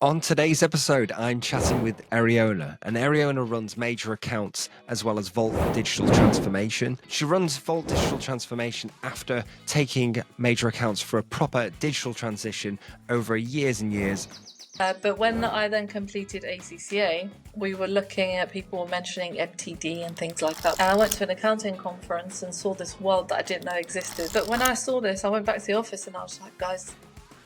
On today's episode, I'm chatting with Eriona, and Eriona runs major accounts as well as Vault Digital Transformation. She runs Vault Digital Transformation after taking major accounts for a proper digital transition over years and years. But when I then completed ACCA, we were looking at people mentioning MTD and things like that. And I went to an accounting conference and saw this world that I didn't know existed. But when I saw this, I went back to the office and I was like, guys,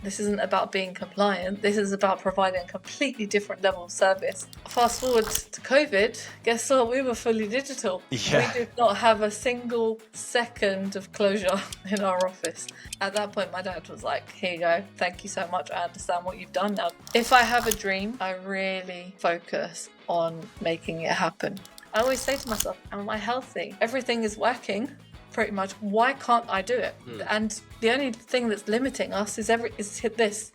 this isn't about being compliant. This is about providing a completely different level of service. Fast forward to COVID, guess what? We were fully digital. Yeah. We did not have a single second of closure in our office. At that point, my dad was like, here you go. Thank you so much. I understand what you've done now. If I have a dream, I really focus on making it happen. I always say to myself, am I healthy? Everything is working. Pretty much, why can't I do it? And the only thing that's limiting us is hit this.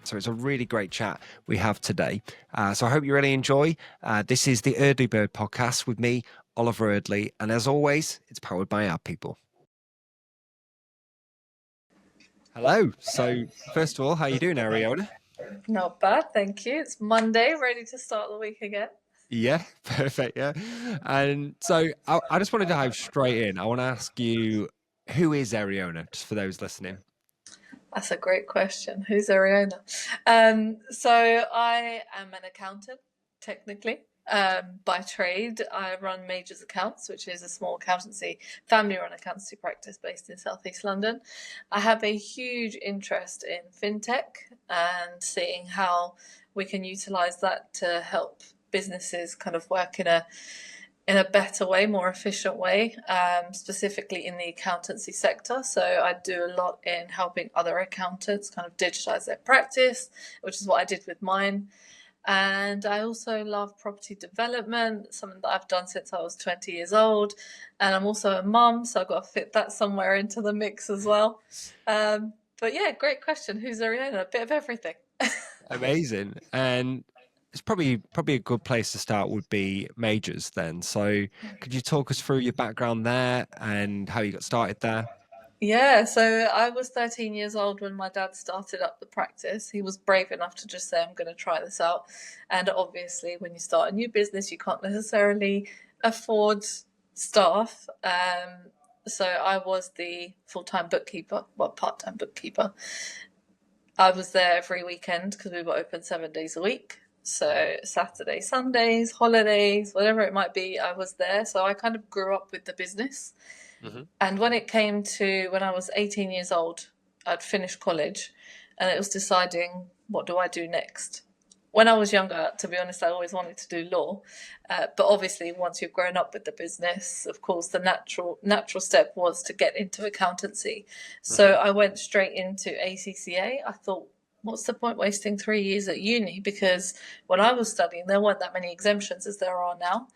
So it's a really great chat we have today. So I hope you really enjoy. This is the Eardley Bird Podcast with me, Oli Eardley. And as always, it's powered by our people. Hello. So first of all, how are you doing, Eriona? Not bad, thank you. It's Monday, ready to start the week again. Yeah, perfect. Yeah. And so I just wanted to dive straight in. I want to ask you, who is Eriona, just for those listening? That's a great question. Who's Eriona? So I am an accountant, technically. By trade, I run Majors Accounts, which is a small accountancy, family-run accountancy practice based in Southeast London. I have a huge interest in fintech and seeing how we can utilise that to help businesses kind of work in a better way, more efficient way, specifically in the accountancy sector. So I do a lot in helping other accountants kind of digitize their practice, which is what I did with mine. And I also love property development, something that I've done since I was 20 years old. And I'm also a mum, so I've got to fit that somewhere into the mix as well. But yeah, great question. Who's Eriona? A bit of everything. Amazing. And it's probably a good place to start would be Majors then. So could you talk us through your background there and how you got started there? Yeah, so I was 13 years old when my dad started up the practice. He was brave enough to just say, I'm going to try this out. And obviously, when you start a new business, you can't necessarily afford staff. So I was the full-time bookkeeper, well, part-time bookkeeper. I was there every weekend because we were open 7 days a week. So Saturday, Sundays, holidays, whatever it might be, I was there. So I kind of grew up with the business. Mm-hmm. And when it came to when I was 18 years old, I'd finished college and it was deciding, what do I do next? When I was younger, to be honest, I always wanted to do law. But obviously, once you've grown up with the business, of course, the natural step was to get into accountancy. Mm-hmm. So I went straight into ACCA. I thought, what's the point wasting 3 years at uni? Because when I was studying, there weren't that many exemptions as there are now.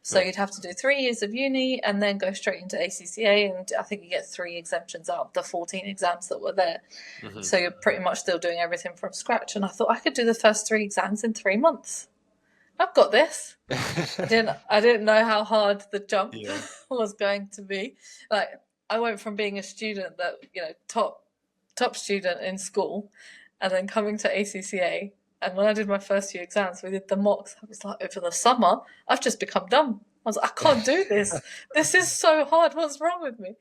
So you'd have to do 3 years of uni and then go straight into ACCA. And I think you get 3 exemptions out of the 14 exams that were there. Mm-hmm. So you're pretty much still doing everything from scratch. And I thought I could do the first 3 exams in 3 months. I've got this. I didn't know how hard the jump was going to be. Like, I went from being a student that, top student in school, and then coming to ACCA. And when I did my first few exams, we did the mocks. I was like, over the summer, I've just become dumb. I was like, I can't do this. This is so hard. What's wrong with me?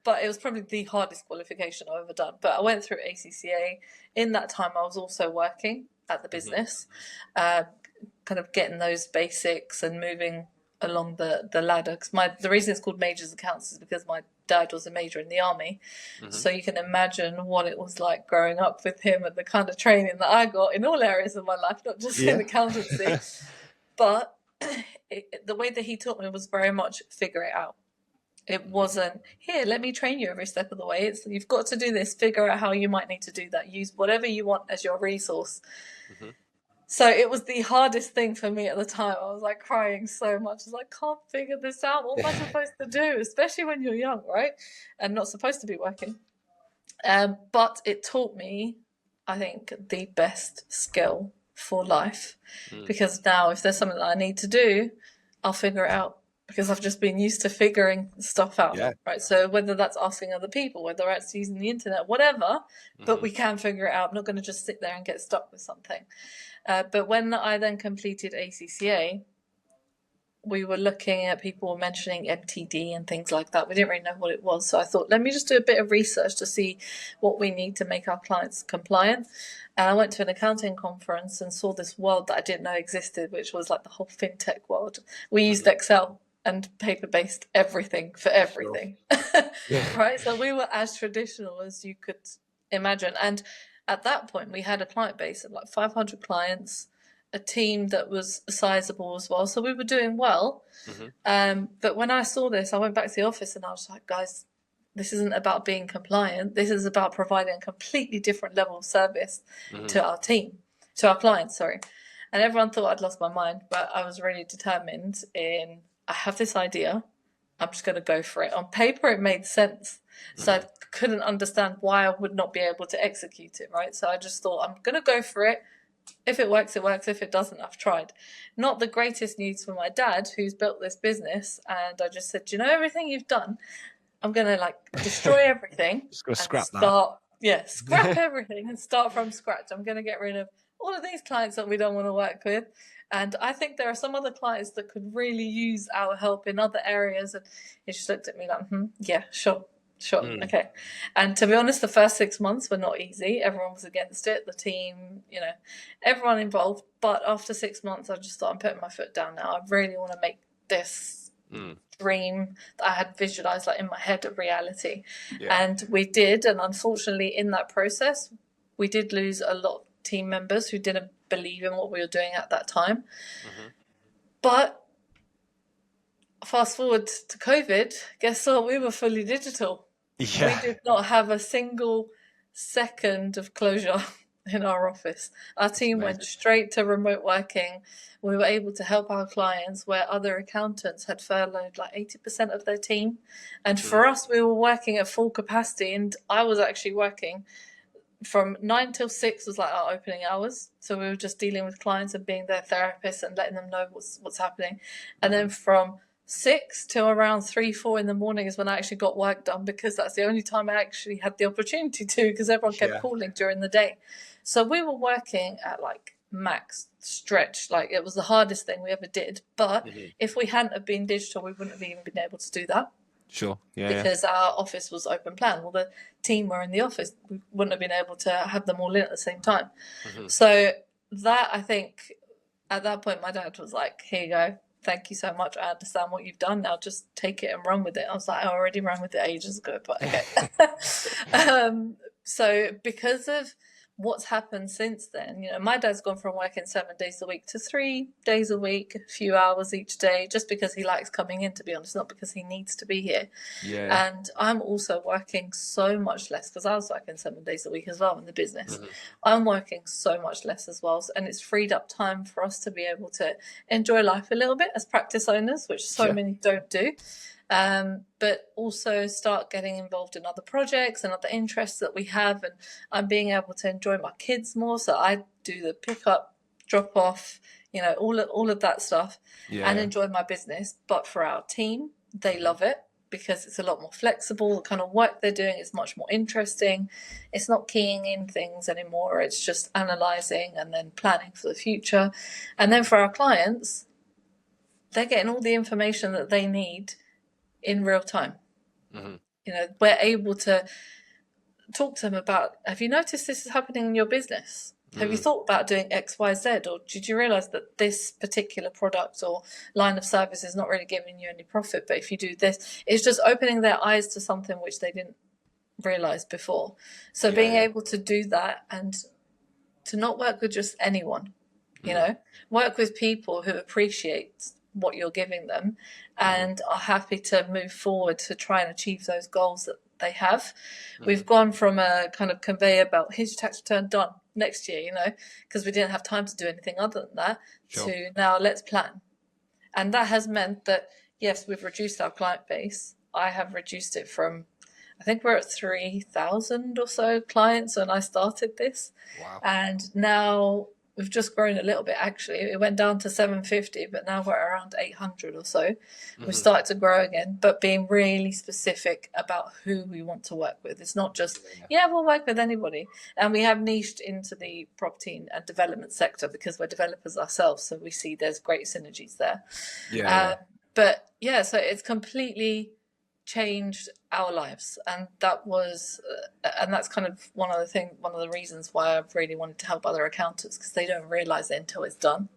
But it was probably the hardest qualification I've ever done. But I went through ACCA. In that time, I was also working at the business, kind of getting those basics and moving along the ladder. Because the reason it's called Majors Accounts is because my dad was a major in the army. Mm-hmm. So you can imagine what it was like growing up with him and the kind of training that I got in all areas of my life, not just in accountancy. But the way that he taught me was very much figure it out. It wasn't, here, let me train you every step of the way. It's, you've got to do this, figure out how you might need to do that. Use whatever you want as your resource. Mm-hmm. So it was the hardest thing for me at the time. I was like crying so much. I was like, can't figure this out. What am I supposed to do? Especially when you're young, right? And not supposed to be working. But it taught me, I think, the best skill for life. Because now if there's something that I need to do, I'll figure it out because I've just been used to figuring stuff out, Yeah. right? So whether that's asking other people, whether it's using the internet, whatever, but we can figure it out. I'm not going to just sit there and get stuck with something. But when I then completed ACCA, we were looking at people mentioning MTD and things like that. We didn't really know what it was. So I thought, let me just do a bit of research to see what we need to make our clients compliant. And I went to an accounting conference and saw this world that I didn't know existed, which was like the whole fintech world. We used Excel and paper-based everything for everything. Yeah. Right? So we were as traditional as you could imagine. And at that point, we had a client base of like 500 clients, a team that was sizable as well. So we were doing well. But when I saw this, I went back to the office and I was like, guys, this isn't about being compliant. This is about providing a completely different level of service to our team, to our clients, sorry. And everyone thought I'd lost my mind, but I was really determined I have this idea. I'm just going to go for it. On paper, it made sense. So I couldn't understand why I would not be able to execute it, right? So I just thought, I'm going to go for it. If it works, it works. If it doesn't, I've tried. Not the greatest news for my dad, who's built this business. And I just said, you know, everything you've done, I'm going to like destroy everything. Just going to and scrap start, that. Scrap everything and start from scratch. I'm going to get rid of all of these clients that we don't want to work with. And I think there are some other clients that could really use our help in other areas. And he just looked at me like, yeah, sure. Okay. And to be honest, the first 6 months were not easy. Everyone was against it, the team, you know, everyone involved. But after 6 months, I just thought, I'm putting my foot down now. I really want to make this dream that I had visualized like in my head a reality. And we did. And unfortunately, in that process, we did lose a lot of team members who didn't believe in what we were doing at that time. But fast forward to COVID, guess what? We were fully digital. Yeah. We did not have a single second of closure in our office. Our team went straight to remote working. We were able to help our clients where other accountants had furloughed like 80% of their team. And for us, we were working at full capacity. And I was actually working from 9 till 6 was like our opening hours. So we were just dealing with clients and being their therapists and letting them know what's happening. And then from 6 till around 3-4 in the morning is when I actually got work done, because that's the only time I actually had the opportunity to, because everyone kept calling during the day. So we were working at like max stretch. Like it was the hardest thing we ever did. But if we hadn't have been digital, we wouldn't have even been able to do that. Sure. Yeah. Because our office was open plan. Well, the team were in the office. We wouldn't have been able to have them all in at the same time. So that, I think, at that point, my dad was like, here you go. Thank you so much. I understand what you've done. Now just take it and run with it. I was like, I already ran with it ages ago, but okay. So because of what's happened since then, you know, my dad's gone from working 7 days a week to 3 days a week, a few hours each day, just because he likes coming in, to be honest, not because he needs to be here. And I'm also working so much less, because I was working 7 days a week as well in the business. I'm working so much less as well, and it's freed up time for us to be able to enjoy life a little bit as practice owners, which so many don't do. But also start getting involved in other projects and other interests that we have, and I'm being able to enjoy my kids more. So I do the pick up, drop off, you know, all of that stuff, and enjoy my business. But for our team, they love it because it's a lot more flexible. The kind of work they're doing is much more interesting. It's not keying in things anymore. It's just analysing and then planning for the future. And then for our clients, they're getting all the information that they need in real time. You know, we're able to talk to them about, have you noticed this is happening in your business? Have you thought about doing X, Y, Z? Or did you realize that this particular product or line of service is not really giving you any profit, but if you do this, it's just opening their eyes to something which they didn't realize before. So being able to do that and to not work with just anyone, you know, work with people who appreciate what you're giving them and are happy to move forward to try and achieve those goals that they have. We've gone from a kind of conveyor belt, here's your tax return, done next year, you know, because we didn't have time to do anything other than that, to now let's plan. And that has meant that, yes, we've reduced our client base. I have reduced it from, I think we're at 3,000 or so clients when I started this. Wow. And now We've just grown a little bit, actually. It went down to 750, but now we're around 800 or so. We've started to grow again, but being really specific about who we want to work with. It's not just, we'll work with anybody. And we have niched into the property and development sector because we're developers ourselves, so we see there's great synergies there. But yeah, so it's completely changed our lives, and that's kind of one of the reasons why I've really wanted to help other accountants, because they don't realize it until it's done.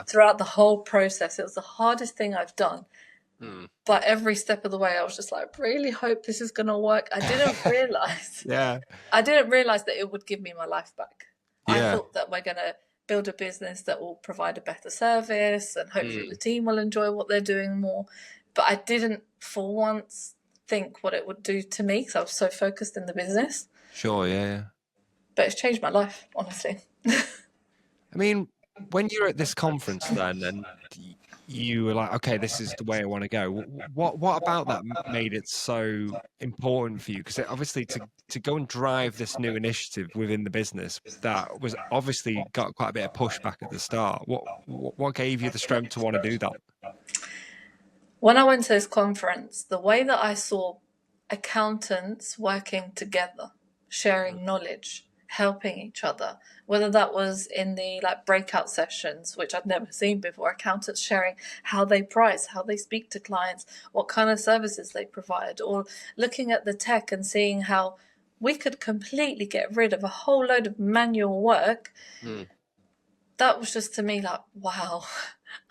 Throughout the whole process, it was the hardest thing I've done. But every step of the way I was just like, really hope this is gonna work. I didn't realize that it would give me my life back. I thought that we're gonna build a business that will provide a better service, and hopefully the team will enjoy what they're doing more. But I didn't for once think what it would do to me, because I was so focused in the business. Sure, yeah. But it's changed my life, honestly. I mean, when you're at this conference then, and you were like, okay, this is the way I want to go. What about that made it so important for you? Because obviously to go and drive this new initiative within the business, that was obviously got quite a bit of pushback at the start. What gave you the strength to want to do that? When I went to this conference, the way that I saw accountants working together, sharing knowledge, helping each other, whether that was in the breakout sessions, which I'd never seen before, accountants sharing how they price, how they speak to clients, what kind of services they provide, or looking at the tech and seeing how we could completely get rid of a whole load of manual work. That was just, to me, like, wow,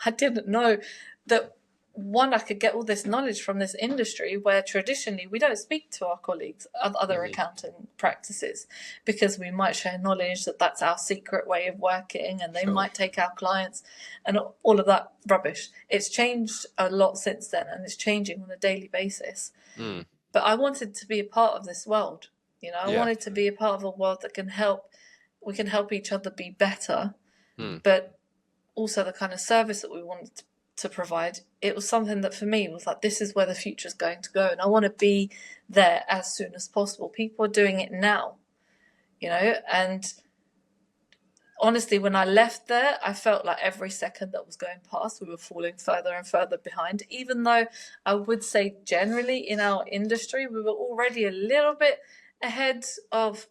I didn't know that. One, I could get all this knowledge from this industry where traditionally we don't speak to our colleagues, other accounting practices, because we might share knowledge that's our secret way of working, and they might take our clients and all of that rubbish. It's changed a lot since then, and it's changing on a daily basis. But I wanted to be a part of this world. I wanted to be a part of a world that we can help each other be better, but also the kind of service that we wanted to provide. It was something that for me was like, this is where the future's going to go, and I want to be there as soon as possible. People are doing it now, and honestly, when I left there, I felt like every second that was going past, we were falling further and further behind, even though I would say generally in our industry, we were already a little bit ahead of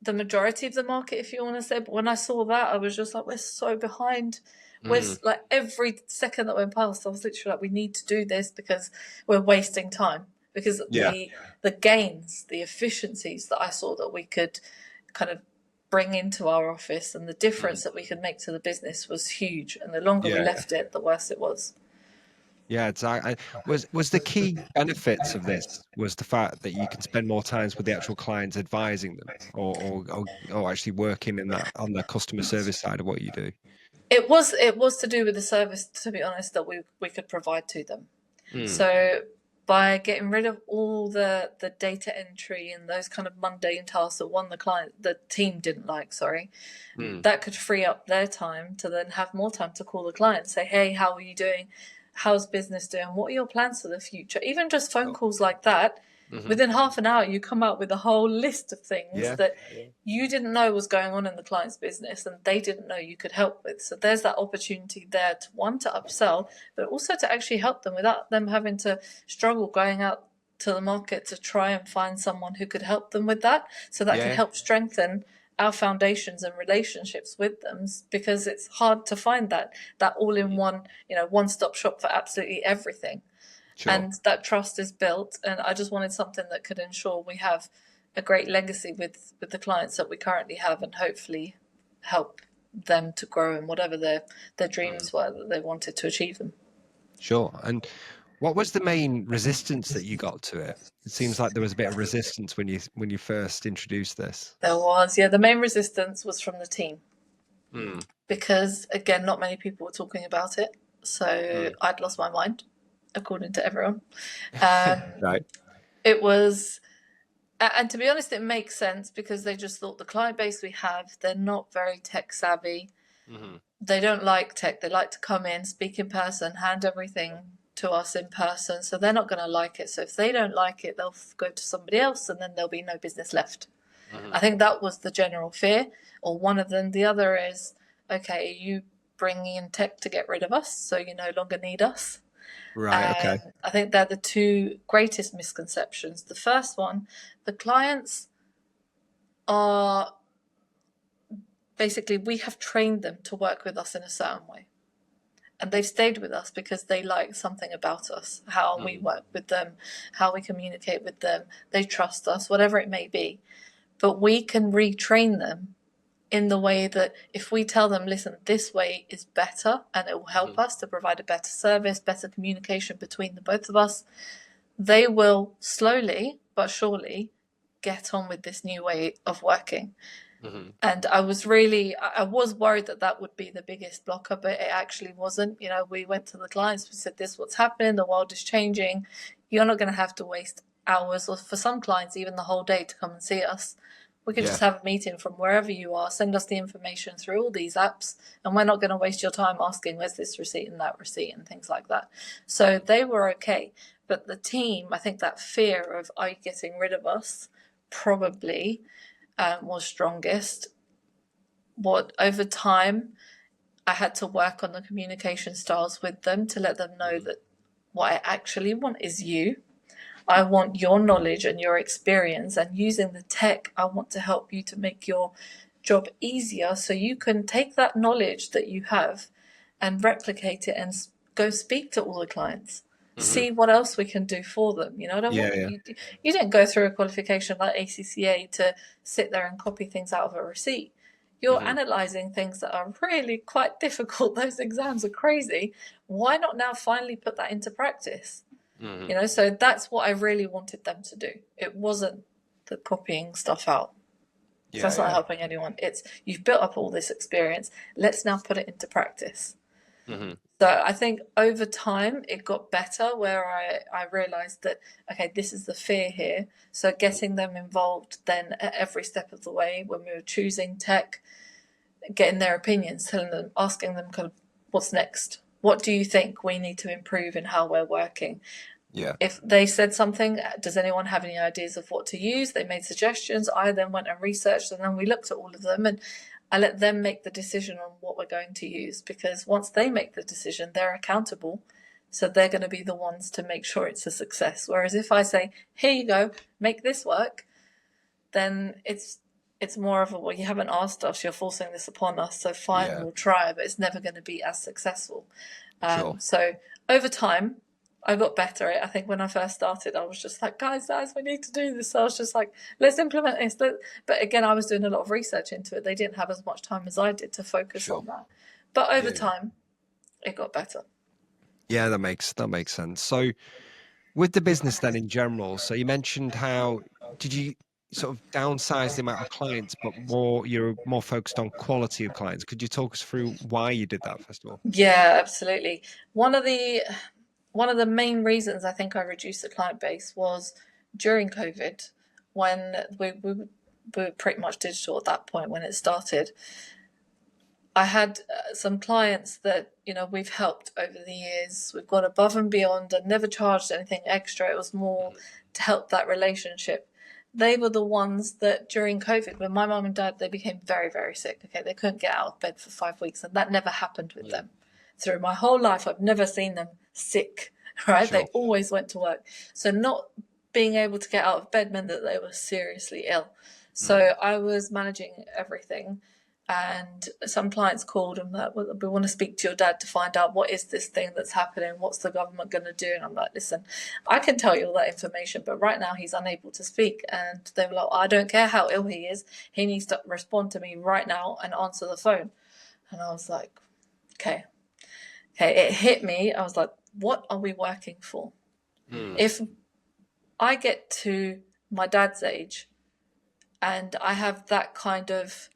the majority of the market, if you want to say. But when I saw that, I was just like, we're so behind. Like every second that went past, I was literally like, we need to do this because we're wasting time. Because the gains, the efficiencies that I saw that we could kind of bring into our office, and the difference that we could make to the business was huge. And the longer we left it, the worse it was. Yeah, exactly. Was the key benefits of this was the fact that you can spend more time with the actual clients, advising them, or actually working on the customer service side of what you do? It was to do with the service, to be honest, that we could provide to them. So by getting rid of all the data entry and those kind of mundane tasks that the team didn't like, that could free up their time to then have more time to call the client, say, hey, how are you doing? How's business doing? What are your plans for the future? Even just phone calls like that, within half an hour, you come up with a whole list of things that you didn't know was going on in the client's business, and they didn't know you could help with. So there's that opportunity there to upsell, but also to actually help them without them having to struggle going out to the market to try and find someone who could help them with that. So that can help strengthen our foundations and relationships with them, because it's hard to find that all-in-one, one-stop shop for absolutely everything. Sure. And that trust is built, and I just wanted something that could ensure we have a great legacy with the clients that we currently have, and hopefully help them to grow in whatever their dreams were that they wanted to achieve them. Sure. And what was the main resistance that you got to it? It seems like there was a bit of resistance when you first introduced this. There was, the main resistance was from the team. Because, again, not many people were talking about it. So I'd lost my mind, according to everyone. Right. It was, and to be honest, it makes sense, because they just thought the client base we have, they're not very tech savvy. They don't like tech. They like to come in, speak in person, hand everything to us in person. So they're not going to like it. So if they don't like it, they'll go to somebody else, and then there'll be no business left. I think that was the general fear, or one of them. The other is, okay, are you bringing in tech to get rid of us so you no longer need us? Right. Okay. And I think they're the two greatest misconceptions. The first one, the clients are basically, we have trained them to work with us in a certain way. And they've stayed with us because they like something about us, how we work with them, how we communicate with them. They trust us, whatever it may be. But we can retrain them in the way that if we tell them, listen, this way is better and it will help us to provide a better service, better communication between the both of us, they will slowly but surely get on with this new way of working. And I was worried that that would be the biggest blocker, but it actually wasn't. We went to the clients, we said, this is what's happening, the world is changing. You're not going to have to waste hours, or for some clients, even the whole day to come and see us. We could just have a meeting from wherever you are, send us the information through all these apps, and we're not going to waste your time asking, where's this receipt and that receipt and things like that. So they were okay. But the team, I think that fear of, are you getting rid of us, probably was strongest. What over time, I had to work on the communication styles with them to let them know that what I actually want is you. I want your knowledge and your experience, and using the tech, I want to help you to make your job easier so you can take that knowledge that you have and replicate it and go speak to all the clients. See what else we can do for them. I don't want you didn't go through a qualification like ACCA to sit there and copy things out of a receipt. You're analysing things that are really quite difficult. Those exams are crazy. Why not now finally put that into practice? So that's what I really wanted them to do. It wasn't the copying stuff out. That's not helping anyone. It's, you've built up all this experience. Let's now put it into practice. So I think over time it got better, where I realised that, okay, this is the fear here. So getting them involved then at every step of the way when we were choosing tech, getting their opinions, telling them, asking them kind of, what's next? What do you think we need to improve in how we're working? Yeah. If they said something, does anyone have any ideas of what to use? They made suggestions. I then went and researched, and then we looked at all of them, and I let them make the decision on what we're going to use, because once they make the decision, they're accountable. So they're going to be the ones to make sure it's a success. Whereas if I say, here you go, make this work, then it's more of a, well, you haven't asked us, you're forcing this upon us, so fine, we'll try, but it's never going to be as successful. So over time, I got better at it. I think when I first started, I was just like, guys, we need to do this. So I was just like, let's implement this. But again, I was doing a lot of research into it. They didn't have as much time as I did to focus on that. But over time, it got better. Yeah, that makes sense. So with the business then in general, so you mentioned how did you sort of downsize the amount of clients, but you're more focused on quality of clients. Could you talk us through why you did that, first of all? Yeah, absolutely. One of the main reasons I think I reduced the client base was during COVID, when we were pretty much digital at that point when it started. I had some clients that, we've helped over the years. We've gone above and beyond and never charged anything extra. It was more to help that relationship. They were the ones that during COVID, when my mum and dad, they became very, very sick. Okay, they couldn't get out of bed for 5 weeks, and that never happened with them. Through my whole life, I've never seen them sick, right? They always went to work. So not being able to get out of bed meant that they were seriously ill. So I was managing everything. And some clients called and that we want to speak to your dad to find out what is this thing that's happening, what's the government going to do? And I'm like, listen, I can tell you all that information, but right now he's unable to speak. And they were like, I don't care how ill he is, he needs to respond to me right now and answer the phone. And I was like, okay, it hit me. I was like, what are we working for? If I get to my dad's age and I have that kind of,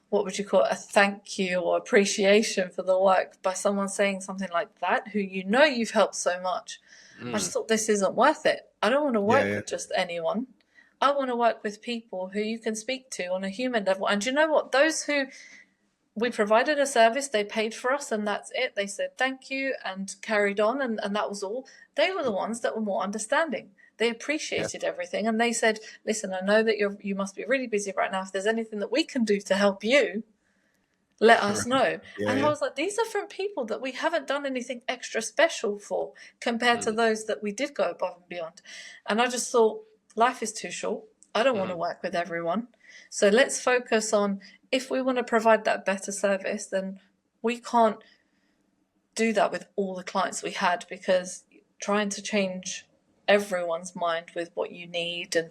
what would you call it, a thank you or appreciation for the work by someone saying something like that, who you've helped so much. I just thought, this isn't worth it. I don't want to work with just anyone. I want to work with people who you can speak to on a human level. And you know what? Those who we provided a service, they paid for us, and that's it. They said thank you and carried on, and that was all. They were the ones that were more understanding. They appreciated everything, and they said, listen, I know that you must be really busy right now. If there's anything that we can do to help you, let us know. And I was like, these are from people that we haven't done anything extra special for compared to those that we did go above and beyond. And I just thought, life is too short. I don't want to work with everyone. So let's focus on, if we want to provide that better service, then we can't do that with all the clients we had, because trying to change everyone's mind with what you need and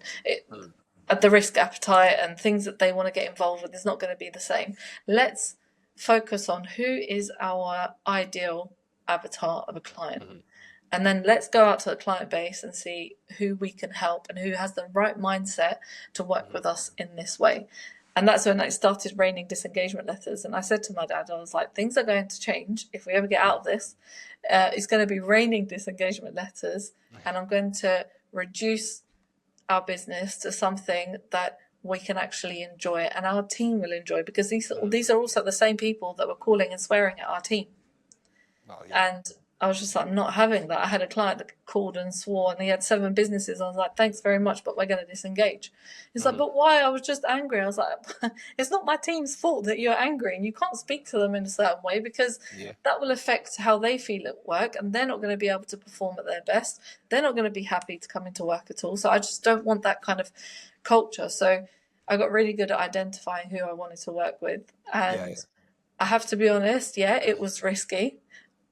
the risk appetite and things that they want to get involved with is not going to be the same. Let's focus on who is our ideal avatar of a client. And then let's go out to the client base and see who we can help and who has the right mindset to work with us in this way. And that's when it started raining disengagement letters. And I said to my dad, I was like, things are going to change. If we ever get out of this, it's going to be raining disengagement letters. And I'm going to reduce our business to something that we can actually enjoy and our team will enjoy, because these are also the same people that were calling and swearing at our team. And I was just like, I'm not having that. I had a client that called and swore, and he had 7 businesses. I was like, thanks very much, but we're going to disengage. He's like, but why? I was just angry. I was like, it's not my team's fault that you're angry, and you can't speak to them in a certain way, because that will affect how they feel at work, and they're not going to be able to perform at their best. They're not going to be happy to come into work at all. So I just don't want that kind of culture. So I got really good at identifying who I wanted to work with. And I have to be honest, it was risky.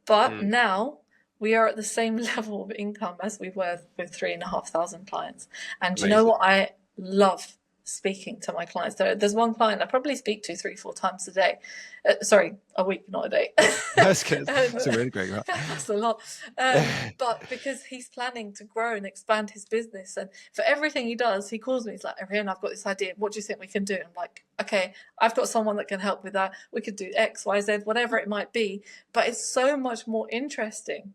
But now we are at the same level of income as we were with 3,500 clients. And you know what? I love speaking to my clients. There's one client I probably speak to 3-4 times a day. Sorry, a week, not a day. That's good. That's a really great one. That's a lot. But because he's planning to grow and expand his business, and for everything he does, he calls me. He's like, Eriona, I've got this idea. What do you think we can do? I'm like, okay, I've got someone that can help with that. We could do X, Y, Z, whatever it might be. But it's so much more interesting.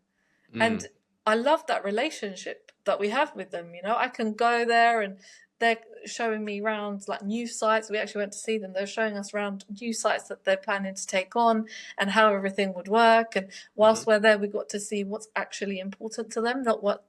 And I love that relationship that we have with them. You know, I can go there and they're showing me around like new sites. We actually went to see them. They're showing us around new sites that they're planning to take on and how everything would work. And whilst we're there, we got to see what's actually important to them, not what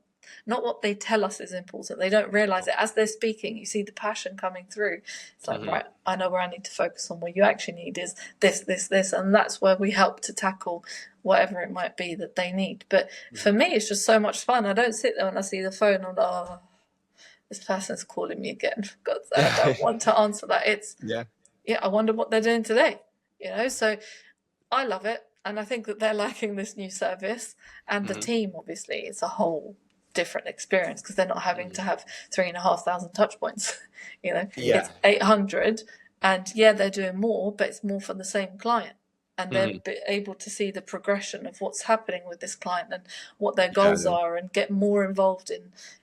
they tell us is important. They don't realize it. As they're speaking, you see the passion coming through. It's like, right, I know where I need to focus on. What you actually need is this, this, this. And that's where we help to tackle whatever it might be that they need. But for me, it's just so much fun. I don't sit there when I see the phone and this person's calling me again. For God's sake, I don't want to answer that. It's I wonder what they're doing today. You know, so I love it, and I think that they're liking this new service. And the team, obviously, it's a whole different experience because they're not having to have 3,500 touch points. You know, it's 800, and they're doing more, but it's more for the same client. And they're able to see the progression of what's happening with this client and what their goals are, and get more involved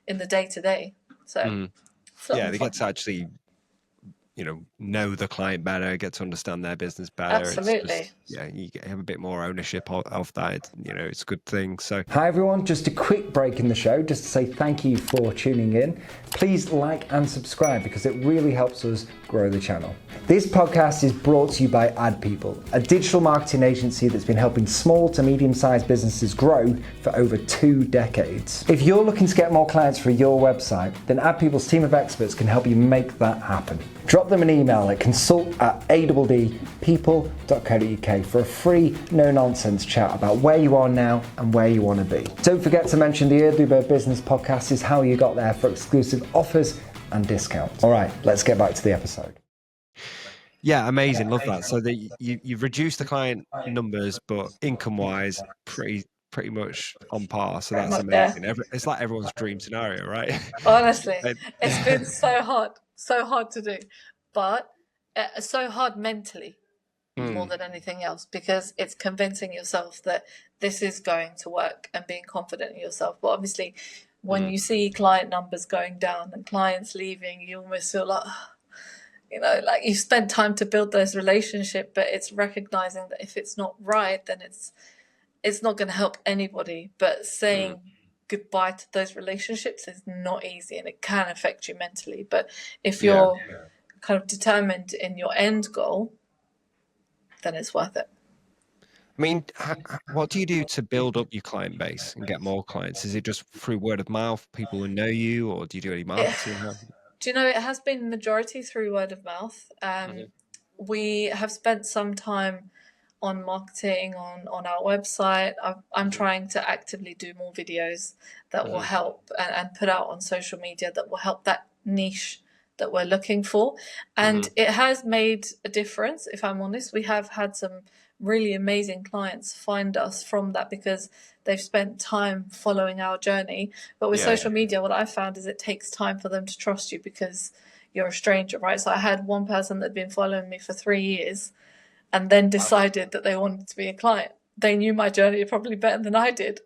in the day to day. So, they get to actually, know the client better, get to understand their business better. Absolutely. You have a bit more ownership of that. It's a good thing. So, hi everyone, just a quick break in the show just to say thank you for tuning in. Please like and subscribe because it really helps us grow the channel. This podcast is brought to you by Ad People, a digital marketing agency that's been helping small to medium-sized businesses grow for over 2 decades. If you're looking to get more clients for your website, then Ad People's team of experts can help you make that happen. Drop them an email at consult@addpeople.co.uk for a free, no-nonsense chat about where you are now and where you want to be. Don't forget to mention the Eardley Bird Business Podcast is how you got there for exclusive offers and discounts. All right, let's get back to the episode. Yeah, amazing. Love that. So you've reduced the client numbers, but income-wise, pretty much on par. So that's amazing. It's like everyone's dream scenario, right? Honestly, it's been so hard to do, but so hard mentally more than anything else, because it's convincing yourself that this is going to work and being confident in yourself. But obviously, when you see client numbers going down and clients leaving, you almost feel like, like you've spent time to build those relationships, but it's recognizing that if it's not right, then it's not going to help anybody. But saying goodbye to those relationships is not easy, and it can affect you mentally. But if you're kind of determined in your end goal, then it's worth it. I mean, what do you do to build up your client base and get more clients? Is it just through word of mouth, people who know you, or do you do any It, marketing? do you know, it has been majority through word of mouth. Mhm. We have spent some time on marketing on our website. I'm Mhm. trying to actively do more videos that will Mhm. help and put out on social media that will help that niche that we're looking for. And Mhm. it has made a difference, if I'm honest. We have had some really amazing clients find us from that because they've spent time following our journey. But with Yeah, social media, what I've found is it takes time for them to trust you because you're a stranger, right? So I had one person that had been following me for 3 years and then decided that they wanted to be a client. They knew my journey probably better than I did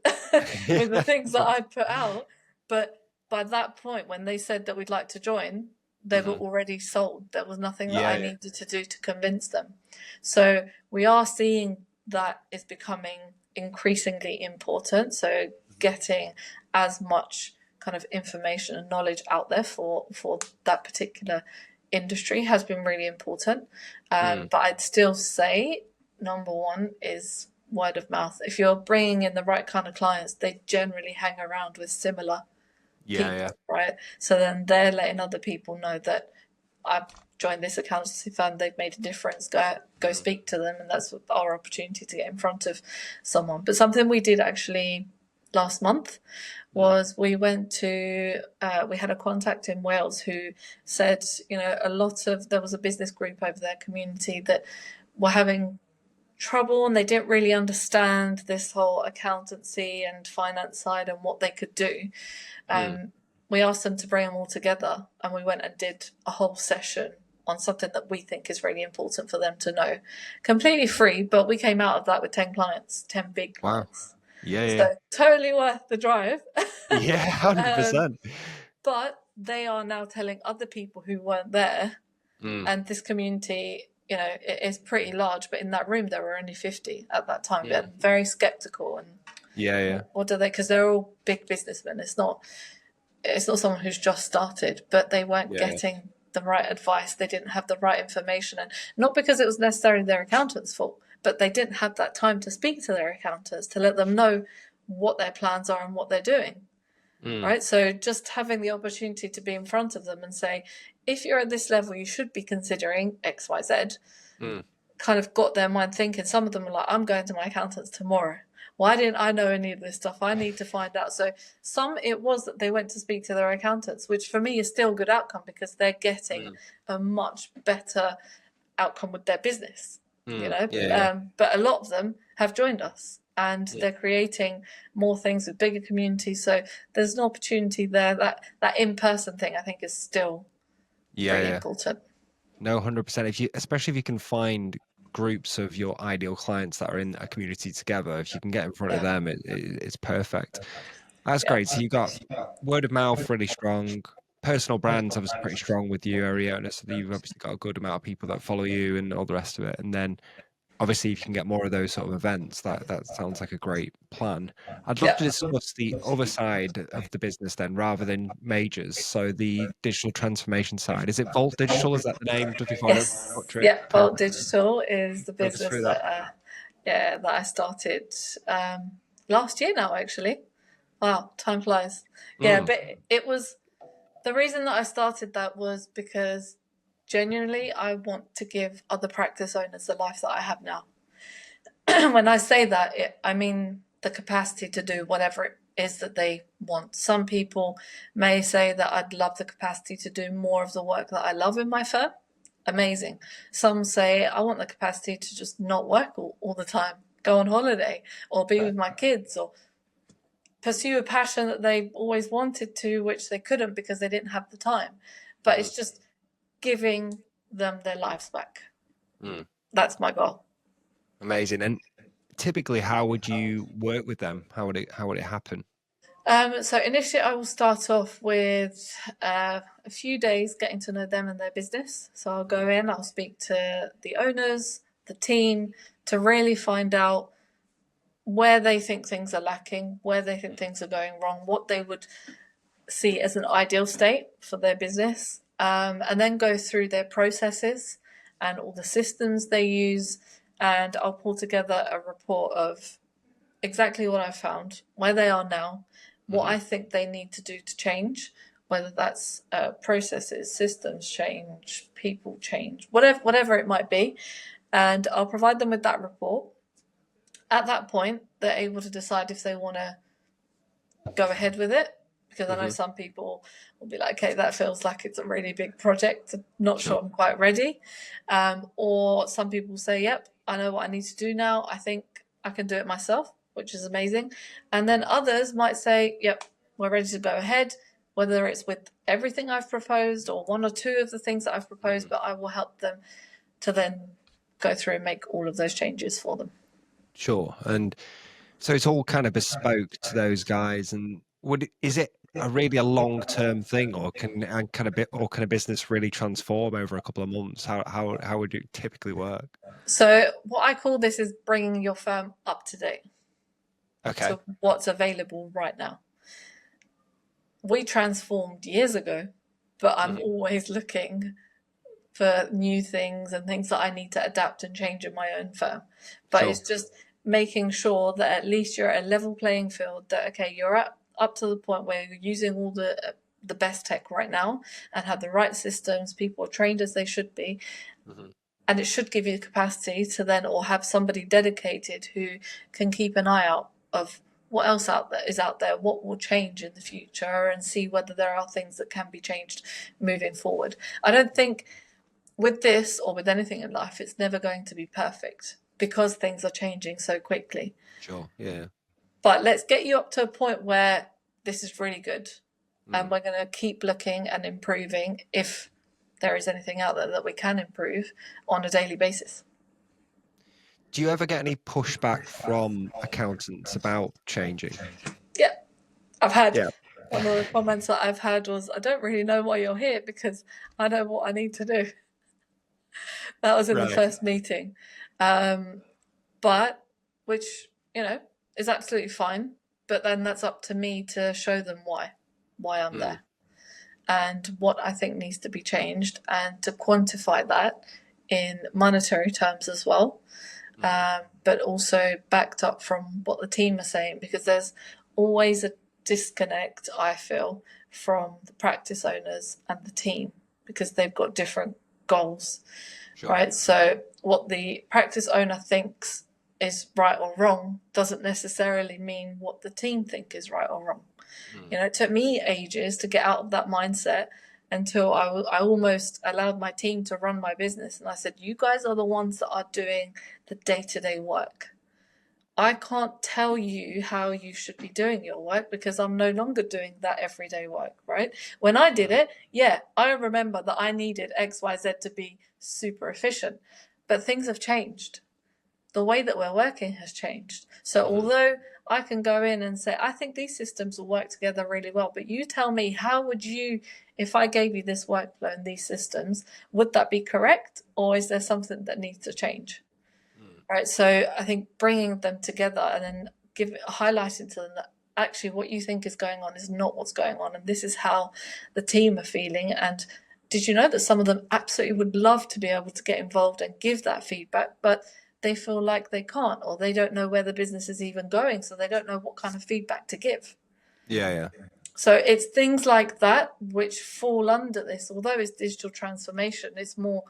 with the things that I'd put out. But by that point, when they said that we'd like to join, they were Mhm. already sold. There was nothing that I Yeah, needed to do to convince them. So we are seeing that is becoming increasingly important. So getting as much kind of information and knowledge out there for that particular industry has been really important. Mm. But I'd still say number one is word of mouth. If you're bringing in the right kind of clients, they generally hang around with similar Yeah, people, yeah. right? So then they're letting other people know that I've joined this accountancy firm, they've made a difference, go speak to them, and that's our opportunity to get in front of someone. But something we did actually last month was we went to we had a contact in Wales who said, you know, there was a business group over their community that were having trouble and they didn't really understand this whole accountancy and finance side and what they could do. We asked them to bring them all together and we went and did a whole session on something that we think is really important for them to know. Completely free, but we came out of that with 10 clients, 10 big Wow. clients. Yeah, yeah. So totally worth the drive. Yeah, 100%. But they are now telling other people who weren't there, Mm. and this community, you know, it is pretty large, but in that room there were only 50 at that time. They're very skeptical and Yeah, yeah. what do they, because they're all big businessmen. It's not someone who's just started, but they weren't Yeah, yeah. getting the right advice. They didn't have the right information, and not because it was necessarily their accountant's fault, but they didn't have that time to speak to their accountants to let them know what their plans are and what they're doing. Right? So just having the opportunity to be in front of them and say, if you're at this level, you should be considering X, Y, Z, kind of got their mind thinking. Some of them are like, I'm going to my accountant's tomorrow. Why didn't I know any of this stuff? I need to find out. So some, it was that they went to speak to their accountants, which for me is still a good outcome because they're getting a much better outcome with their business, you know. Yeah. But a lot of them have joined us and they're creating more things with bigger communities. So there's an opportunity there. That in-person thing I think is still really Yeah. important. No, 100%. Especially if you can find groups of your ideal clients that are in a community together, if you can get in front of them, it's perfect. That's great. So you got word of mouth really strong. Personal brands obviously pretty strong with you, Eriona. So you've obviously got a good amount of people that follow you and all the rest of it. And then obviously if you can get more of those sort of events, that sounds like a great plan. I'd love to discuss the other side of the business then, rather than majors. So the digital transformation side. Is it Vault Digital? Is that the name? Just before I Yes. butcher it. Yeah. Bolt Digital is the Talk us business through that. that I started last year now, actually. Wow, time flies. Yeah, but it was the reason that I started that was because genuinely I want to give other practice owners the life that I have now. When I say that, I mean the capacity to do whatever it is that they want. Some people may say that I'd love the capacity to do more of the work that I love in my firm. Amazing. Some say I want the capacity to just not work all the time, go on holiday or be with my kids or pursue a passion that they always wanted to, which they couldn't because they didn't have the time. But it's just giving them their lives back. That's my goal. Amazing. And typically, how would you work with them? How would it happen? So initially I will start off with a few days getting to know them and their business. So I'll go in, I'll speak to the owners, the team, to really find out where they think things are lacking, where they think things are going wrong, what they would see as an ideal state for their business, and then go through their processes and all the systems they use and I'll pull together a report of exactly what I found, where they are now, what I think they need to do to change, whether that's processes, systems change, people change, whatever it might be. And I'll provide them with that report. At that point, they're able to decide if they want to go ahead with it, because I know some people will be like, okay, that feels like it's a really big project. I'm not sure I'm quite ready. Or some people say, yep, I know what I need to do now. I think I can do it myself, which is amazing. And then others might say, yep, we're ready to go ahead, whether it's with everything I've proposed or one or two of the things that I've proposed, but I will help them to then go through and make all of those changes for them. Sure. And so it's all kind of bespoke to those guys. And is it really a long-term thing, or can a business really transform over a couple of months? How would it typically work? So what I call this is bringing your firm up to date. Okay. To what's available right now. We transformed years ago, but I'm always looking for new things and things that I need to adapt and change in my own firm. But it's just making sure that at least you're at a level playing field, that, okay, you're up to the point where you're using all the best tech right now and have the right systems, people are trained as they should be. And it should give you the capacity to then, or have somebody dedicated who can keep an eye out of what else is out there, what will change in the future, and see whether there are things that can be changed moving forward. I don't think with this or with anything in life, it's never going to be perfect because things are changing so quickly. Sure, yeah. But let's get you up to a point where this is really good, and we're going to keep looking and improving if there is anything out there that we can improve on a daily basis. Do you ever get any pushback from accountants about changing? Yeah, I've had one of the comments that I've had was, I don't really know why you're here because I know what I need to do. That was in the first meeting. But which, is absolutely fine. But then that's up to me to show them why I'm there and what I think needs to be changed, and to quantify that in monetary terms as well. But also backed up from what the team are saying, because there's always a disconnect, I feel, from the practice owners and the team, because they've got different goals, right? So what the practice owner thinks is right or wrong doesn't necessarily mean what the team think is right or wrong. It took me ages to get out of that mindset until I almost allowed my team to run my business. And I said, you guys are the ones that are doing the day-to-day work. I can't tell you how you should be doing your work because I'm no longer doing that everyday work, right? When I did it, I remember that I needed X, Y, Z to be super efficient. But things have changed. The way that we're working has changed. So although I can go in and say, I think these systems will work together really well, but you tell me, how would you, if I gave you this workflow and these systems, would that be correct? Or is there something that needs to change? Right. So I think bringing them together and then highlighting to them that actually what you think is going on is not what's going on. And this is how the team are feeling. And did you know that some of them absolutely would love to be able to get involved and give that feedback, but they feel like they can't, or they don't know where the business is even going, so they don't know what kind of feedback to give. Yeah. So it's things like that which fall under this. Although it's digital transformation, it's more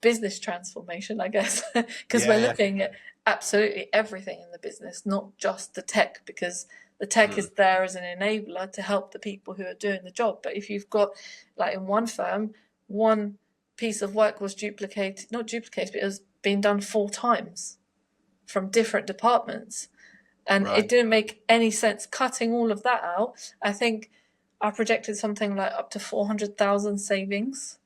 business transformation, I guess, because we're looking at absolutely everything in the business, not just the tech, because the tech is there as an enabler to help the people who are doing the job. But if you've got, like in one firm, one piece of work was not duplicated, but it was being done 4 times from different departments. And it didn't make any sense cutting all of that out. I think I projected something like up to 400,000 savings.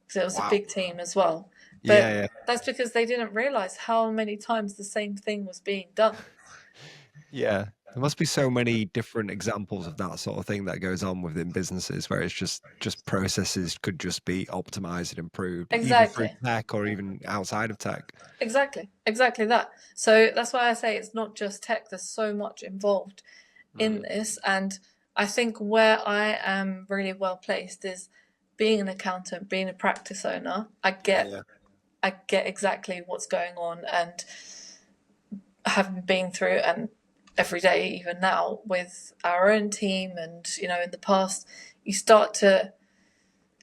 So it was a big team as well. But that's because they didn't realize how many times the same thing was being done. Yeah. There must be so many different examples of that sort of thing that goes on within businesses where it's just processes could just be optimized and improved, either through tech or even outside of tech. Exactly that. So that's why I say it's not just tech. There's so much involved in this. And I think where I am really well placed is being an accountant, being a practice owner. I I get exactly what's going on, and having been through and every day, even now, with our own team and, you know, in the past, you start to,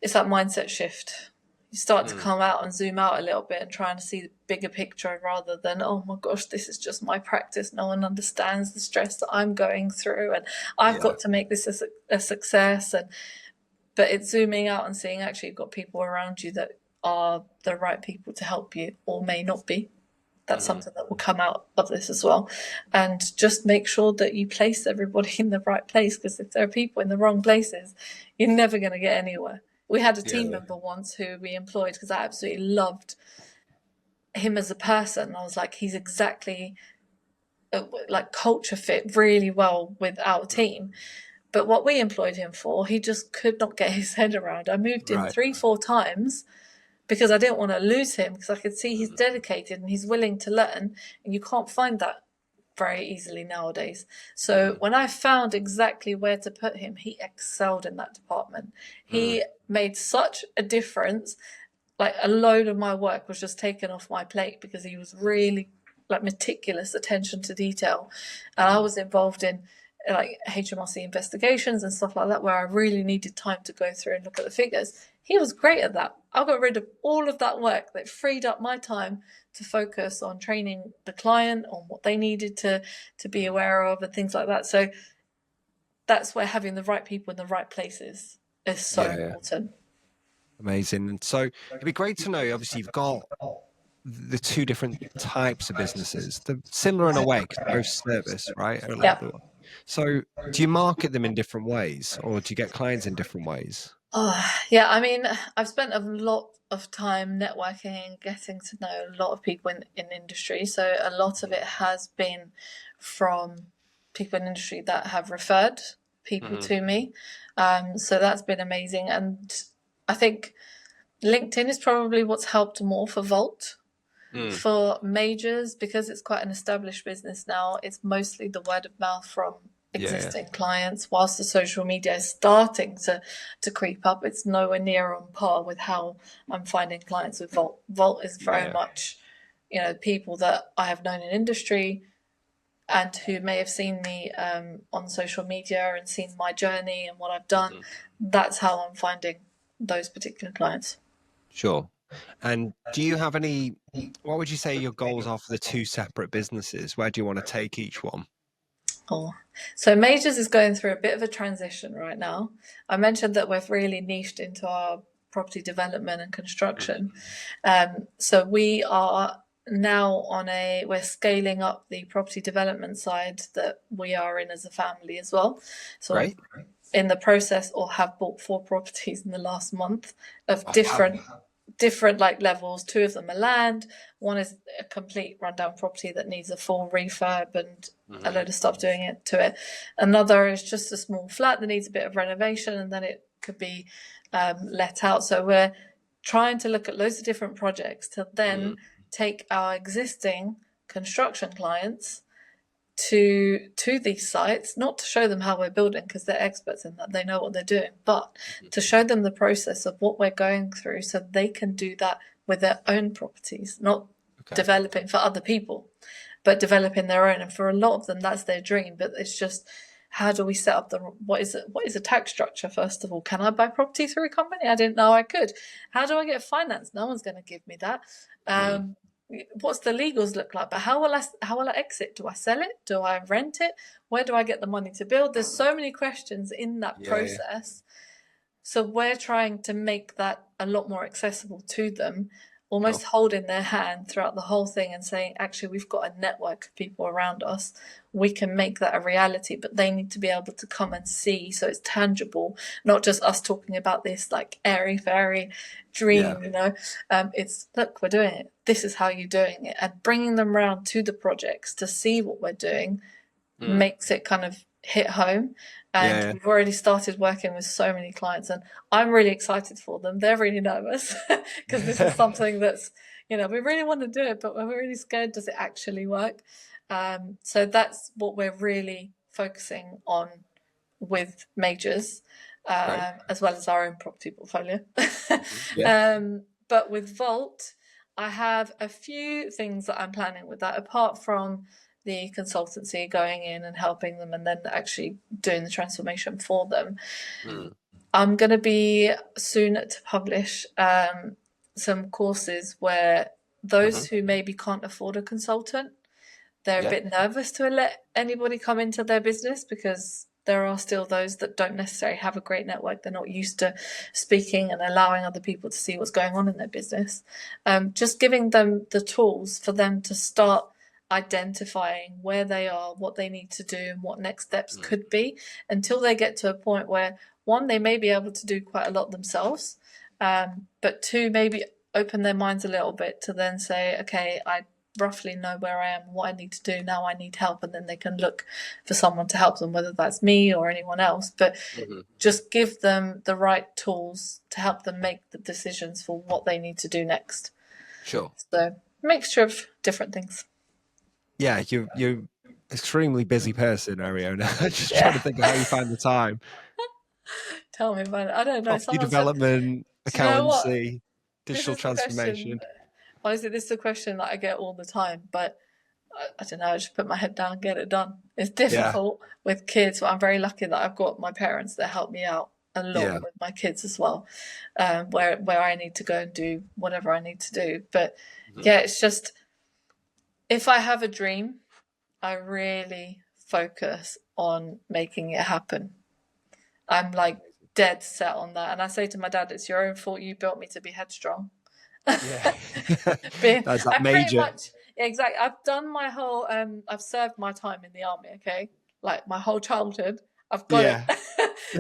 it's that mindset shift. You start to come out and zoom out a little bit and try and see the bigger picture rather than, oh my gosh, this is just my practice. No one understands the stress that I'm going through, and I've got to make this a success. But it's zooming out and seeing actually you've got people around you that are the right people to help you, or may not be. That's something that will come out of this as well. And just make sure that you place everybody in the right place, because if there are people in the wrong places, you're never going to get anywhere. We had a team member once who we employed because I absolutely loved him as a person. I was like, he's exactly like culture fit really well with our team. But what we employed him for, he just could not get his head around. I moved him 3-4 times because I didn't want to lose him, because I could see he's dedicated and he's willing to learn, and you can't find that very easily nowadays. So when I found exactly where to put him, he excelled in that department. He made such a difference. Like, a load of my work was just taken off my plate because he was really like meticulous attention to detail. And I was involved in like HMRC investigations and stuff like that, where I really needed time to go through and look at the figures. He was great at that. I got rid of all of that work that freed up my time to focus on training the client on what they needed to be aware of and things like that. So that's where having the right people in the right places is so important. Amazing. And so it'd be great to know, obviously you've got the two different types of businesses. They're similar in a way because they're both service, right? So do you market them in different ways, or do you get clients in different ways? Yeah, I mean, I've spent a lot of time networking, getting to know a lot of people in industry. So a lot of it has been from people in industry that have referred people to me. So that's been amazing. And I think LinkedIn is probably what's helped more for Vault. For majors, because it's quite an established business now, it's mostly the word of mouth from existing clients, whilst the social media is starting to creep up. It's nowhere near on par with how I'm finding clients with Vault. Vault is very much, you know, people that I have known in industry and who may have seen me on social media and seen my journey and what I've done. That's how I'm finding those particular clients. Sure. And do you have any, what would you say your goals are for the two separate businesses? Where do you want to take each one? So Majors is going through a bit of a transition right now. I mentioned that we've really niched into our property development and construction. So we are now we're scaling up the property development side that we are in as a family as well. So Great. In the process, or have bought 4 properties in the last month of different like levels. 2 of them are land. One is a complete rundown property that needs a full refurb and a load of stuff doing it to it. Another is just a small flat that needs a bit of renovation, and then it could be let out. So we're trying to look at loads of different projects to then take our existing construction clients to these sites, not to show them how we're building because they're experts in that, they know what they're doing, but to show them the process of what we're going through so they can do that with their own properties, not developing for other people, but developing their own. And for a lot of them, that's their dream. But it's just, how do we set up what is a tax structure? First of all, can I buy property through a company? I didn't know I could. How do I get finance? No one's going to give me that. What's the legals look like? But how will I exit? Do I sell it? Do I rent it? Where do I get the money to build? There's so many questions in that process. So we're trying to make that a lot more accessible to them, almost holding their hand throughout the whole thing and saying, actually, we've got a network of people around us. We can make that a reality, but they need to be able to come and see so it's tangible, not just us talking about this like airy-fairy dream, you know. It's, look, we're doing it. This is how you're doing it. And bringing them around to the projects to see what we're doing makes it kind of hit home. And we've already started working with so many clients, and I'm really excited for them. They're really nervous because this is something that's, you know, we really want to do it, but we're really scared. Does it actually work? So that's what we're really focusing on with Majors, as well as our own property portfolio. But with Vault, I have a few things that I'm planning with that, apart from the consultancy, going in and helping them and then actually doing the transformation for them. I'm going to be soon to publish some courses where those who maybe can't afford a consultant, they're a bit nervous to let anybody come into their business, because there are still those that don't necessarily have a great network. They're not used to speaking and allowing other people to see what's going on in their business. Just giving them the tools for them to start identifying where they are, what they need to do, and what next steps could be, until they get to a point where, one, they may be able to do quite a lot themselves, but two, maybe open their minds a little bit to then say, okay, I roughly know where I am, what I need to do, now I need help, and then they can look for someone to help them, whether that's me or anyone else, but just give them the right tools to help them make the decisions for what they need to do next. Sure. So mixture of different things. Yeah, you're extremely busy person, Eriona. Just trying to think of how you find the time. Tell me about it. I don't know. Property development, accountancy, digital This is the transformation. question. Honestly, this is a question that I get all the time, but I don't know, I just put my head down and get it done. It's difficult with kids, but I'm very lucky that I've got my parents that help me out a lot with my kids as well, where I need to go and do whatever I need to do. But yeah, it's just, if I have a dream, I really focus on making it happen. I'm like dead set on that. And I say to my dad, it's your own fault, you built me to be headstrong. Yeah. That's that major. Exactly. I've done my whole, I've served my time in the army, okay? Like my whole childhood, I've got it.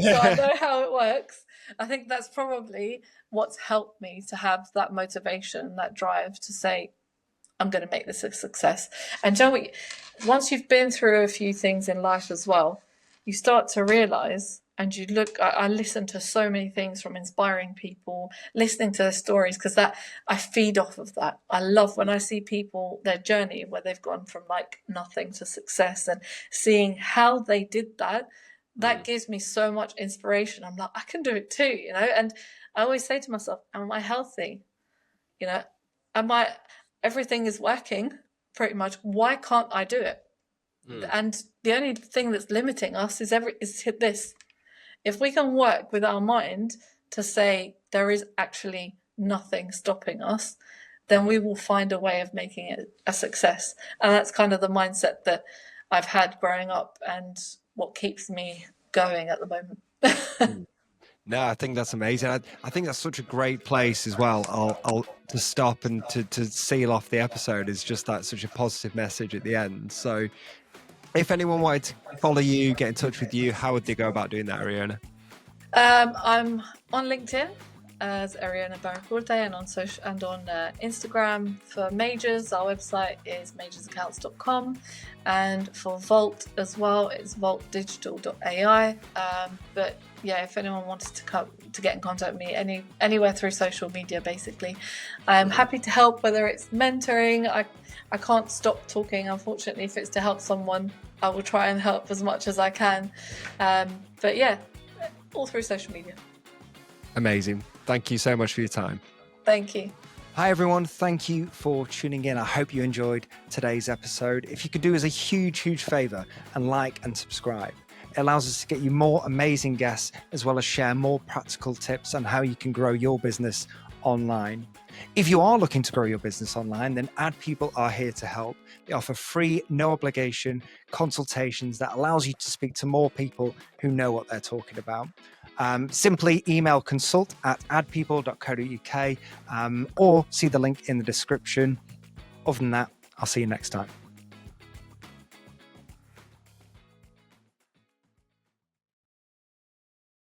So I know how it works. I think that's probably what's helped me to have that motivation, that drive to say, I'm going to make this a success. And you know what? Once you've been through a few things in life as well, you start to realize, and you look, I listen to so many things from inspiring people, listening to their stories, because that, I feed off of that. I love when I see people, their journey, where they've gone from like nothing to success, and seeing how they did that, that gives me so much inspiration. I'm like, I can do it too, you know? And I always say to myself, am I healthy? You know, everything is working pretty much. Why can't I do it? And the only thing that's limiting us is this. If we can work with our mind to say there is actually nothing stopping us, then we will find a way of making it a success. And that's kind of the mindset that I've had growing up, and what keeps me going at the moment. No, I think that's amazing. I think that's such a great place as well. I'll to stop and to seal off the episode is just that, such a positive message at the end. So if anyone wanted to follow you, get in touch with you, how would they go about doing that, Eriona? I'm on LinkedIn as Eriona Bajrakurtaj, and on social and on Instagram for Majors. Our website is majorsaccounts.com, and for Vault as well, it's vaultdigital.ai. But yeah, if anyone wanted to get in contact with me anywhere through social media, basically, I'm happy to help. Whether it's mentoring, I can't stop talking, unfortunately. If it's to help someone, I will try and help as much as I can. But yeah, all through social media. Amazing. Thank you so much for your time. Thank you. Hi everyone, thank you for tuning in. I hope you enjoyed today's episode. If you could do us a huge favour and like and subscribe. It allows us to get you more amazing guests, as well as share more practical tips on how you can grow your business online. If you are looking to grow your business online, then Ad People are here to help. They offer free, no obligation consultations that allows you to speak to more people who know what they're talking about. Simply email consult@adpeople.co.uk or see the link in the description. Other than that, I'll see you next time.